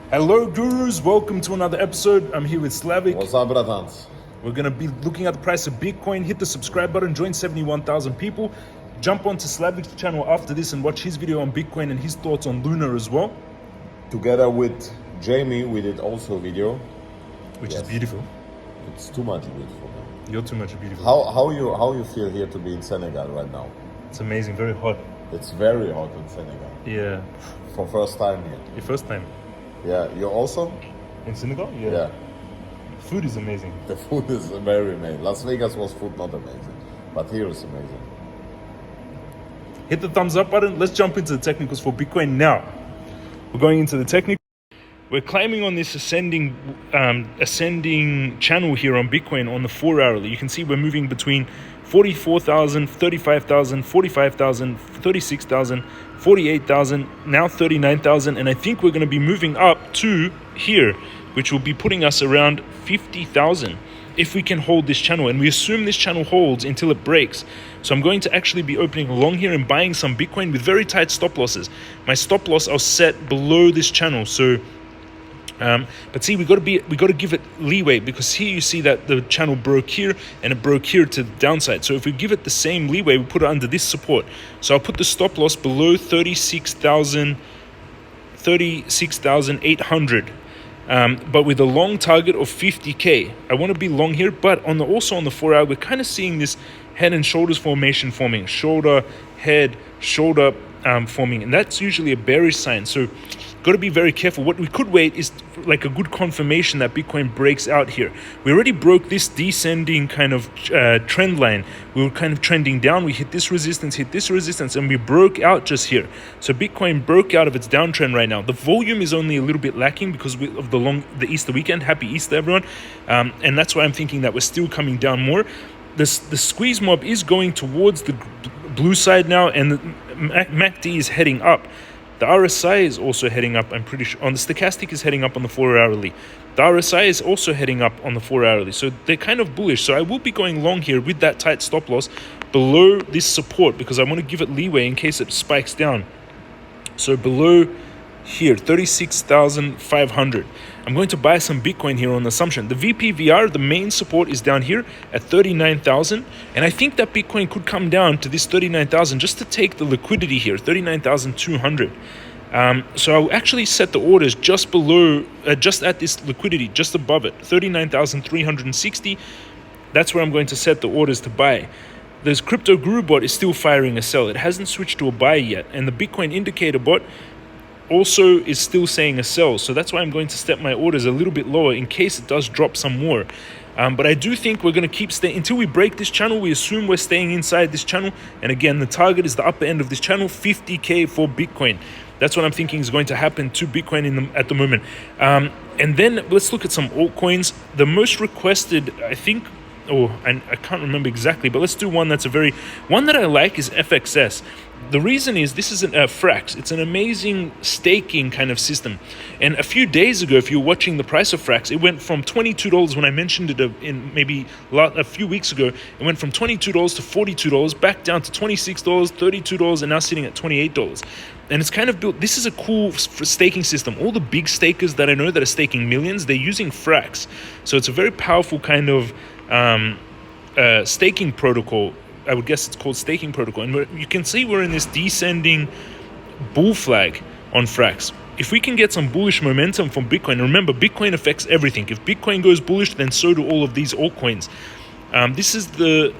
Hello gurus, welcome to another episode. I'm here with Slavic. What's up, bratans? We're going to be looking at the price of Bitcoin. Hit the subscribe button, join 71,000 people. Jump onto Slavic's channel after this and watch his video on Bitcoin and his thoughts on Luna as well. Together with Jamie, we did also a video. Which is beautiful. It's too much beautiful. You're too much beautiful. How you feel here to be in Senegal right now? It's amazing, very hot. It's very hot in Senegal. Yeah. For first time here. Your first time? Yeah, you also? In Senegal? Yeah. Food is amazing. The food is very amazing. Las Vegas was food not amazing, but here is amazing. Hit the thumbs up button. Let's jump into the technicals for Bitcoin now. We're going into the technical. We're climbing on this ascending channel here on Bitcoin on the 4 hourly. You can see we're moving between 44,000, 35,000, 45,000, 36,000, 48,000, now 39,000, and I think we're going to be moving up to here, which will be putting us around 50,000 if we can hold this channel, and we assume this channel holds until it breaks. So I'm going to actually be opening along here and buying some Bitcoin with very tight stop losses. My stop loss I'll set below this channel, so but see, we got to give it leeway, because here you see that the channel broke here and it broke here to the downside. So if we give it the same leeway, we put it under this support. So I'll put the stop loss below 36,800, but with a long target of 50k. I want to be long here, but also on the 4 hour, we're kind of seeing this head and shoulders formation forming, shoulder, head, shoulder forming, and that's usually a bearish sign. So got to be very careful. What we could wait is like a good confirmation that Bitcoin breaks out here. We already broke this descending kind of trend line. We were kind of trending down. We hit this resistance, and we broke out just here. So Bitcoin broke out of its downtrend right now. The volume is only a little bit lacking because of the Easter weekend. Happy Easter, everyone. And that's why I'm thinking that we're still coming down more. The squeeze mob is going towards the blue side now, and the MACD is heading up. The RSI is also heading up, I'm pretty sure. On the stochastic is heading up on the 4 hourly. The RSI is also heading up on the 4 hourly. So they're kind of bullish. So I will be going long here with that tight stop loss below this support, because I want to give it leeway in case it spikes down. So below here, 36,500. I'm going to buy some Bitcoin here on the assumption. The VPVR, the main support, is down here at 39,000. And I think that Bitcoin could come down to this 39,000 just to take the liquidity here, 39,200. So I'll actually set the orders just below, just at this liquidity, just above it, 39,360. That's where I'm going to set the orders to buy. This Crypto Guru bot is still firing a sell. It hasn't switched to a buy yet. And the Bitcoin indicator bot also is still saying a sell. So that's why I'm going to step my orders a little bit lower in case it does drop some more. But I do think we're going to keep staying until we break this channel. We assume we're staying inside this channel. And again, the target is the upper end of this channel, 50k for Bitcoin. That's what I'm thinking is going to happen to Bitcoin at the moment. And then let's look at some altcoins. The most requested, I think, I can't remember exactly, but let's do one that's one that I like is FXS. The reason is this is a Frax. It's an amazing staking kind of system. And a few days ago, if you're watching the price of Frax, it went from $22 when I mentioned it in maybe a few weeks ago. It went from $22 to $42, back down to $26, $32, and now sitting at $28. And it's kind of built, this is a cool staking system. All the big stakers that I know that are staking millions, they're using Frax. So it's a very powerful kind of staking protocol. I would guess it's called staking protocol. And you can see we're in this descending bull flag on Frax. If we can get some bullish momentum from Bitcoin, remember, Bitcoin affects everything. If Bitcoin goes bullish, then so do all of these altcoins. This is the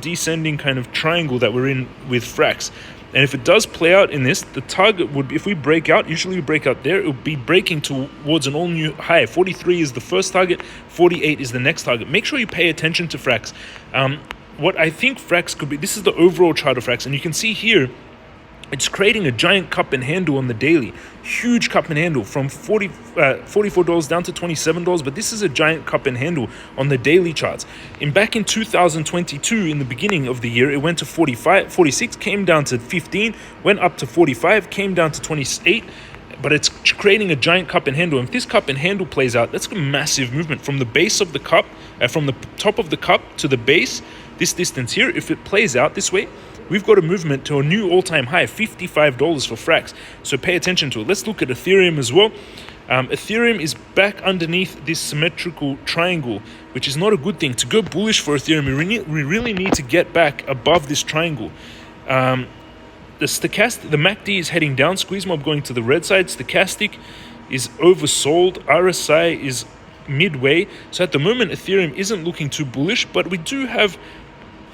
descending kind of triangle that we're in with Frax. And if it does play out in this, the target would be, if we break out, usually we break out there, it would be breaking towards an all-new high. 43 is the first target, 48 is the next target. Make sure you pay attention to Frax. What I think Frax could be, this is the overall chart of Frax, and you can see here, it's creating a giant cup and handle on the daily. Huge cup and handle from $44 down to $27, but this is a giant cup and handle on the daily charts. Back in 2022, in the beginning of the year, it went to 46, came down to 15, went up to 45, came down to 28, but it's creating a giant cup and handle. And if this cup and handle plays out, that's a massive movement from the base of the cup, from the top of the cup to the base, this distance here. If it plays out this way, we've got a movement to a new all-time high, $55 for Frax. So pay attention to it. Let's look at Ethereum as well. Ethereum is back underneath this symmetrical triangle, which is not a good thing. To go bullish for Ethereum, we really need to get back above this triangle. The MACD is heading down, squeeze mob going to the red side, stochastic is oversold, RSI is midway. So at the moment, Ethereum isn't looking too bullish, but we do have,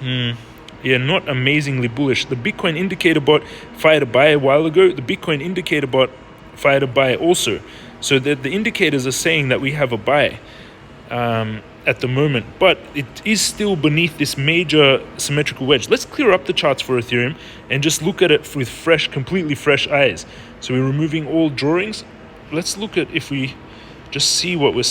not amazingly bullish. The Bitcoin indicator bot fired a buy a while ago. The Bitcoin indicator bot fired a buy also. So the indicators are saying that we have a buy at the moment, but it is still beneath this major symmetrical wedge. Let's clear up the charts for Ethereum and just look at it with completely fresh eyes. So we're removing all drawings. Let's look at if we just see what we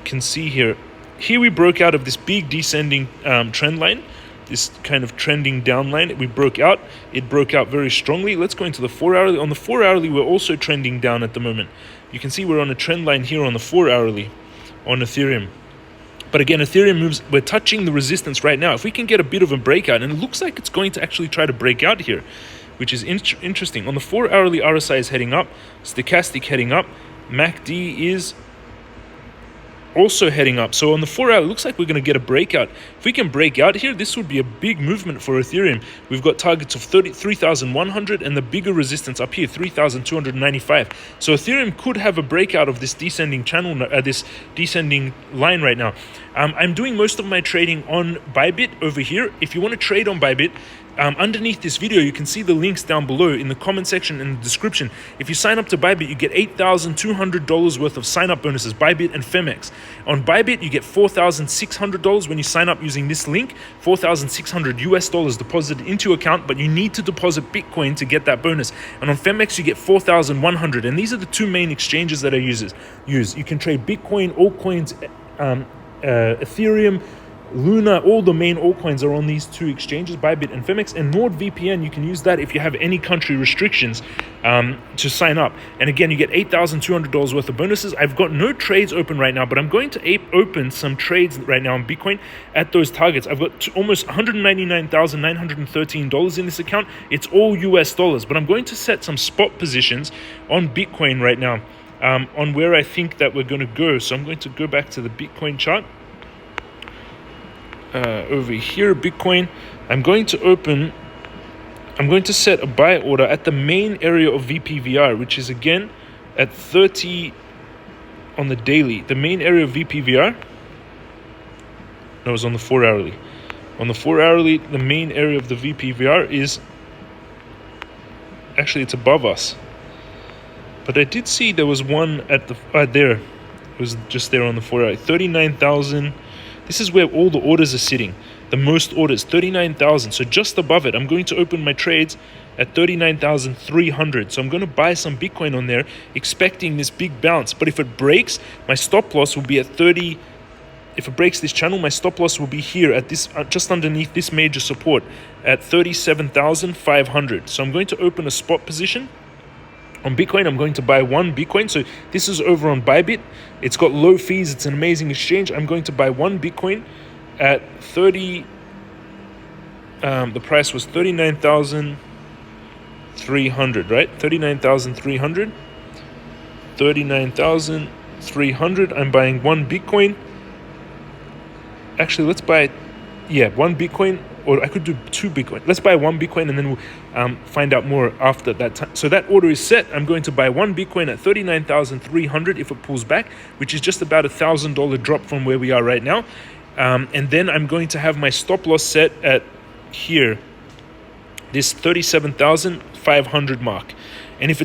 can see here. Here we broke out of this big descending trend line, this kind of trending down line. We broke out. It broke out very strongly. Let's go into the 4-hourly. On the 4-hourly, we're also trending down at the moment. You can see we're on a trend line here on the 4-hourly on Ethereum. But again, Ethereum moves, we're touching the resistance right now. If we can get a bit of a breakout, and it looks like it's going to actually try to break out here, which is interesting. On the 4-hourly, RSI is heading up, stochastic heading up, MACD is also heading up. So on the 4-hour, it looks like we're going to get a breakout. If we can break out here, this would be a big movement for Ethereum. We've got targets of 33,100 and the bigger resistance up here, 3,295. So Ethereum could have a breakout of this descending channel, this descending line right now. I'm doing most of my trading on Bybit over here. If you want to trade on Bybit, underneath this video, you can see the links down below in the comment section and the description. If you sign up to Bybit, you get $8,200 worth of sign-up bonuses, Bybit and Femex. On Bybit, you get $4,600 when you sign up using this link, $4,600 US deposited into your account, but you need to deposit Bitcoin to get that bonus. And on Femex, you get $4,100. And these are the two main exchanges that I use. You can trade Bitcoin, altcoins, Ethereum, Luna, all the main altcoins are on these two exchanges, Bybit and Femex. And NordVPN, you can use that if you have any country restrictions to sign up. And again, you get $8,200 worth of bonuses. I've got no trades open right now, but I'm going to open some trades right now on Bitcoin at those targets. I've got almost $199,913 in this account. It's all US dollars, but I'm going to set some spot positions on Bitcoin right now on where I think that we're going to go. So I'm going to go back to the Bitcoin chart. Over here, Bitcoin, I'm going to set a buy order at the main area of VPVR, which is again at 30 on the daily. The main area of VPVR, no, it's on the 4-hourly. On the 4-hourly, the main area of the VPVR is, actually it's above us. But I did see there was one at the, there. It was just there on the 4-hourly, 39,000. This is where all the orders are sitting. The most orders, 39,000. So just above it, I'm going to open my trades at 39,300. So I'm going to buy some Bitcoin on there, expecting this big bounce. But if it breaks, my stop loss will be at 30. If it breaks this channel, my stop loss will be here at this, just underneath this major support at 37,500. So I'm going to open a spot position. On Bitcoin, I'm going to buy one Bitcoin. So this is over on Bybit. It's got low fees. It's an amazing exchange. I'm going to buy one Bitcoin at 30. The price was 39,300, right? 39,300. 39,300. I'm buying one Bitcoin. Actually, let's buy, one Bitcoin. Or I could do two Bitcoin. Let's buy one Bitcoin and then we'll find out more after that time. So that order is set. I'm going to buy one Bitcoin at 39,300 if it pulls back, which is just about $1,000 drop from where we are right now. And then I'm going to have my stop loss set at here, this 37,500 mark. And if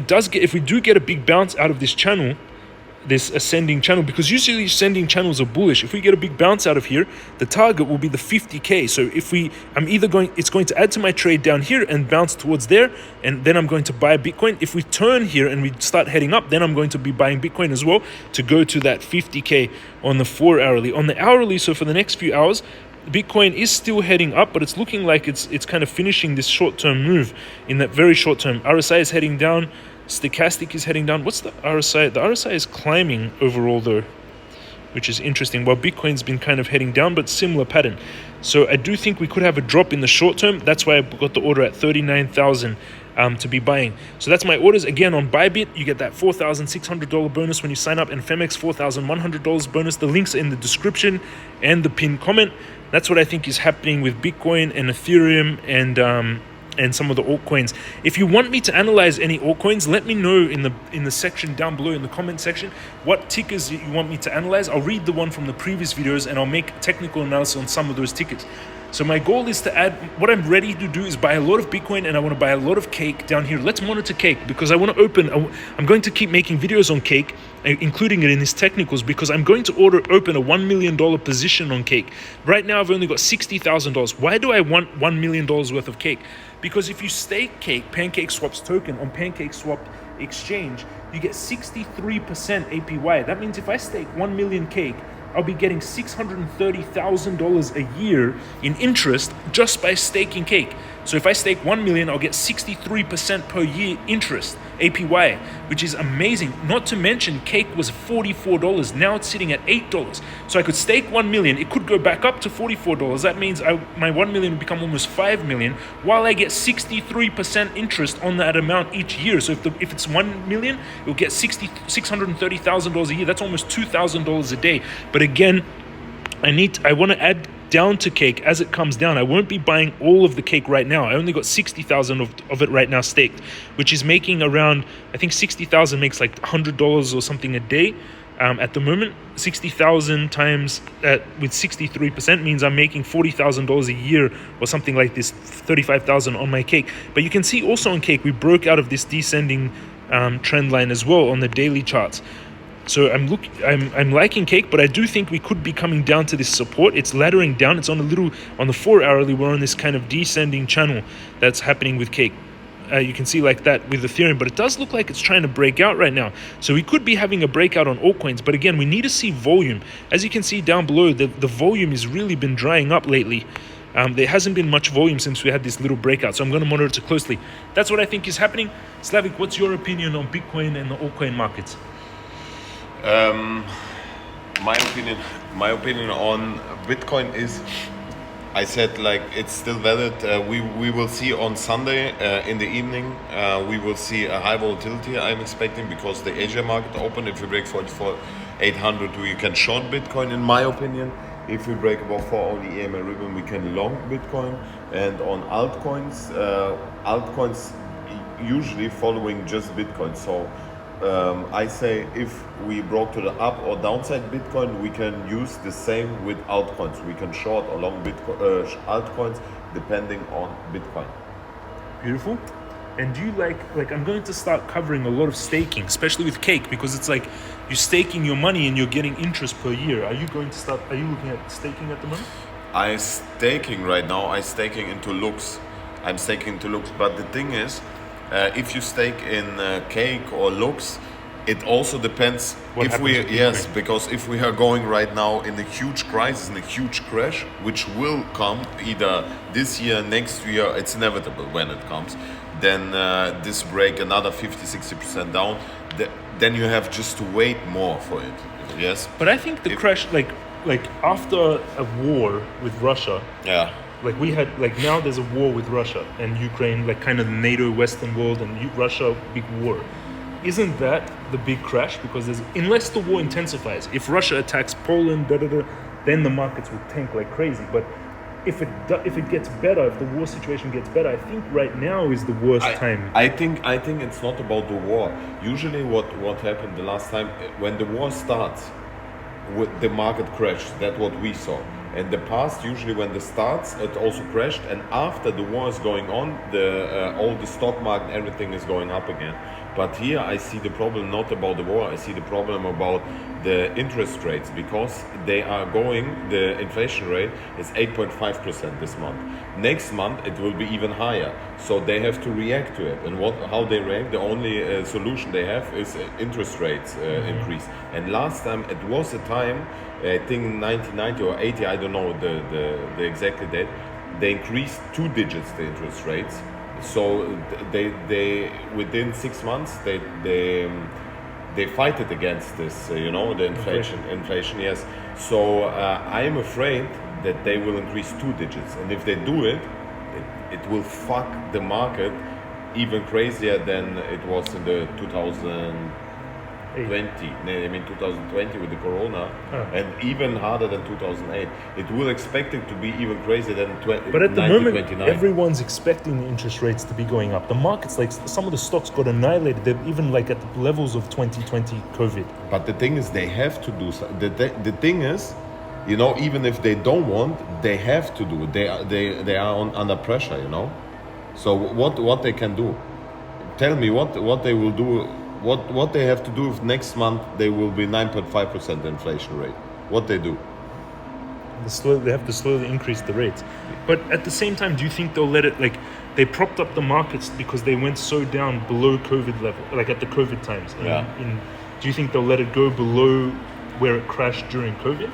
we do get a big bounce out of this channel, this ascending channel, because usually ascending channels are bullish. If we get a big bounce out of here, the target will be the 50K. So if it's going to add to my trade down here and bounce towards there, and then I'm going to buy Bitcoin. If we turn here and we start heading up, then I'm going to be buying Bitcoin as well to go to that 50K on the 4-hourly. On the hourly, so for the next few hours, Bitcoin is still heading up, but it's looking like it's kind of finishing this short-term move in that very short term. RSI is heading down. Stochastic is heading down. What's the RSI? The RSI is climbing overall though, which is interesting. While Bitcoin's been kind of heading down, but similar pattern. So I do think we could have a drop in the short term. That's why I got the order at 39,000 to be buying. So that's my orders. Again, on Bybit, you get that $4,600 bonus when you sign up, and Femex $4,100 bonus. The links are in the description and the pinned comment. That's what I think is happening with Bitcoin and Ethereum and some of the altcoins. If you want me to analyze any altcoins, let me know in the section down below, in the comment section, what tickers you want me to analyze. I'll read the one from the previous videos and I'll make technical analysis on some of those tickets. So my goal is to add, what I'm ready to do is buy a lot of Bitcoin, and I want to buy a lot of Cake down here. Let's monitor Cake, because I want to I'm going to keep making videos on Cake, including it in his technicals, because I'm going to open a $1 million position on Cake. Right now, I've only got $60,000. Why do I want $1 million worth of Cake? Because if you stake Cake, PancakeSwap's token, on PancakeSwap exchange, you get 63% APY. That means if I stake 1 million Cake, I'll be getting $630,000 a year in interest just by staking Cake. So if I stake 1 million, I'll get 63% per year interest, APY, which is amazing. Not to mention, Cake was $44. Now it's sitting at $8. So I could stake 1 million. It could go back up to $44. That means my 1 million would become almost 5 million, while I get 63% interest on that amount each year. So if it's 1 million, it'll get $630,000 a year. That's almost $2,000 a day. But again, I want to add down to Cake as it comes down. I won't be buying all of the Cake right now. I only got 60,000 of it right now staked, which is making around, I think 60,000 makes like $100 or something a day at the moment. 60,000 times with 63% means I'm making $40,000 a year or something like this, 35,000 on my Cake. But you can see also on Cake, we broke out of this descending trend line as well on the daily charts. So I'm liking Cake, but I do think we could be coming down to this support. It's laddering down. It's on the 4 hourly. We're on this kind of descending channel that's happening with Cake. You can see like that with Ethereum, but it does look like it's trying to break out right now. So we could be having a breakout on altcoins, but again, we need to see volume. As you can see down below, the volume has really been drying up lately. There hasn't been much volume since we had this little breakout, so I'm going to monitor it closely. That's what I think is happening. Slavik, what's your opinion on Bitcoin and the altcoin markets? My opinion on Bitcoin is, I said, like, it's still valid. We will see on Sunday in the evening. We will see a high volatility, I'm expecting, because the Asia market opened. If we break 44,800, we can short Bitcoin, in my opinion. If we break above 4 on the EMA ribbon, we can long Bitcoin. And on altcoins, altcoins usually following just Bitcoin. So I say if we broke to the up or downside Bitcoin, we can use the same with altcoins. We can short or long Bitcoin, altcoins depending on Bitcoin. Beautiful. And do you like I'm going to start covering a lot of staking, especially with Cake, because it's like you're staking your money and you're getting interest per year. Are you looking at staking at the moment? I'm staking right now. I'm staking into Lux. But the thing is, if you stake in Cake or Lux, it also depends because if we are going right now in a huge crisis, in a huge crash, which will come either this year, next year, it's inevitable when it comes, then this break another 50-60% down, then you have just to wait more for it. Yes. But I think the crash, like after a war with Russia, like we had, like now there's a war with Russia and Ukraine, like kind of the NATO Western world and Russia, big war. Isn't that the big crash? Because unless the war intensifies, if Russia attacks Poland, then the markets will tank like crazy. But if it gets better, if the war situation gets better, I think right now is the worst time. I think it's not about the war. Usually what happened the last time, when the war starts, the market crashed. That's what we saw. In the past, usually when it starts, it also crashed, and after the war is going on, all the stock market, everything is going up again. But here I see the problem not about the war, I see the problem about the interest rates, because the inflation rate is 8.5% this month. Next month it will be even higher, so they have to react to it. And how they react, the only solution they have is interest rates increase. And last time it was a time, I think 1990 or 80, I don't know the exact date, they increased 2 digits the interest rates. So they within 6 months they fight it against this, the inflation. Yes. So I'm afraid that they will increase 2 digits, and if they do it, it will fuck the market even crazier than it was in the 2020. I mean 2020 with the corona, and even harder than 2008. It will expect it to be even crazier than But at the moment, 1929. everyone's expecting the interest rates to be going up. The markets, like some of the stocks got annihilated. They're even like at the levels of 2020 COVID. But the thing is, they have to do so. The thing is, you know, even if they don't want, they have to do it. They are under pressure, you know. So what they can do? Tell me what they will do. What they have to do if next month they will be 9.5% inflation rate? What they do? They have to slowly increase the rates. But at the same time, do you think they'll let it, like, they propped up the markets because they went so down below COVID level, like at the COVID times? Do you think they'll let it go below where it crashed during COVID?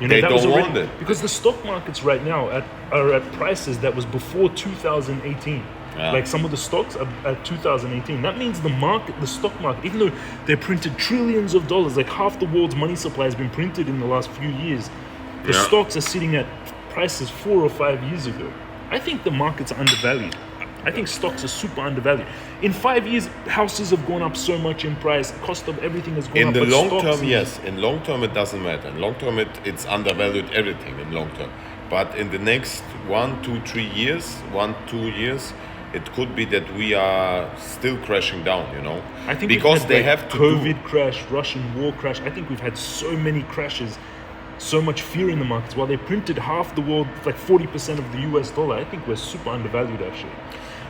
You know, They don't want it. Because the stock markets right now are at prices that was before 2018. Yeah. Like some of the stocks are at 2018. That means the stock market, even though they printed trillions of dollars, like half the world's money supply has been printed in the last few years, the stocks are sitting at prices 4 or 5 years ago. I think the markets are undervalued. I think stocks are super undervalued. In 5 years, houses have gone up so much in price. Cost of everything has gone up. In the but long stocks term, yes. In long term, it doesn't matter. In long term, it's undervalued everything in long term. But in the next 1, 2, 2 years, it could be that we are still crashing down, you know. I think because they like have to COVID crash, Russian war crash. I think we've had so many crashes, so much fear in the markets. While they printed half the world, like 40% of the US dollar, I think we're super undervalued actually.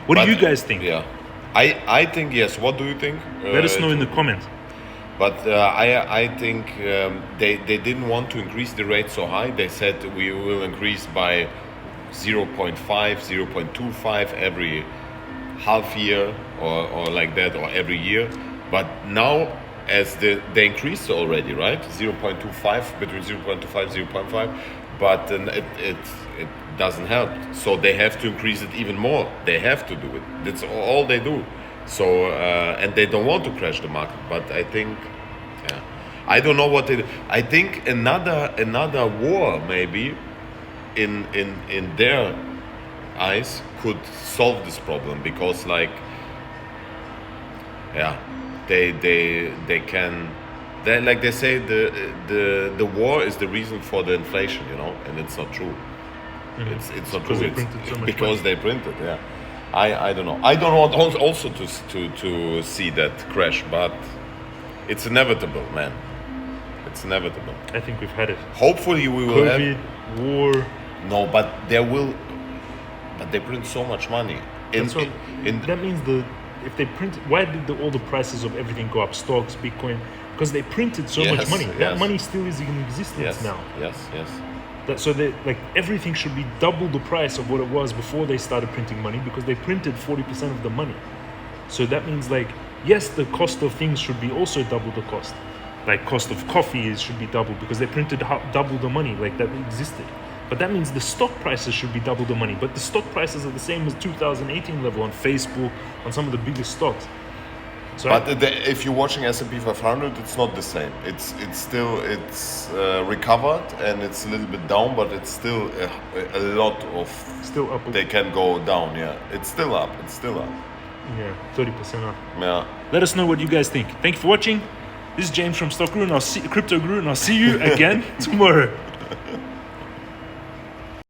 What do you guys think? Yeah, I think yes. What do you think? Let us know in the comments. But I think they didn't want to increase the rate so high. They said we will increase by 0.5, 0.25 every half year or like that, or every year. But now, as they increased already, right? 0.25, between 0.25 0.5, but then it doesn't help. So they have to increase it even more. They have to do it. That's all they do. So and they don't want to crash the market. But I think, I don't know what they. I think another war maybe in their eyes could solve this problem, because like they can, like they say the war is the reason for the inflation, you know, and it's not true. It's not true. Because they printed. Yeah, I don't know. I don't want also to see that crash, but it's inevitable, man. It's inevitable. I think we've had it. Hopefully we will COVID, war. No, but there will. But they print so much money. That means if they print, why did all the prices of everything go up? Stocks, Bitcoin, because they printed so much money. That money still is in existence now. Yes. So like everything should be double the price of what it was before they started printing money, because they printed 40% of the money. So that means, like, yes, the cost of things should be also double the cost. Like cost of coffee should be double because they printed double the money, like that existed. But that means the stock prices should be double the money. But the stock prices are the same as 2018 level on Facebook, on some of the biggest stocks. So if you're watching S&P 500, it's not the same. It's still recovered, and it's a little bit down, but it's still a lot of. Still up. They can go down. Yeah, it's still up. Yeah, 30% up. Yeah. Let us know what you guys think. Thank you for watching. This is James from Crypto Guru, and I'll see you again tomorrow.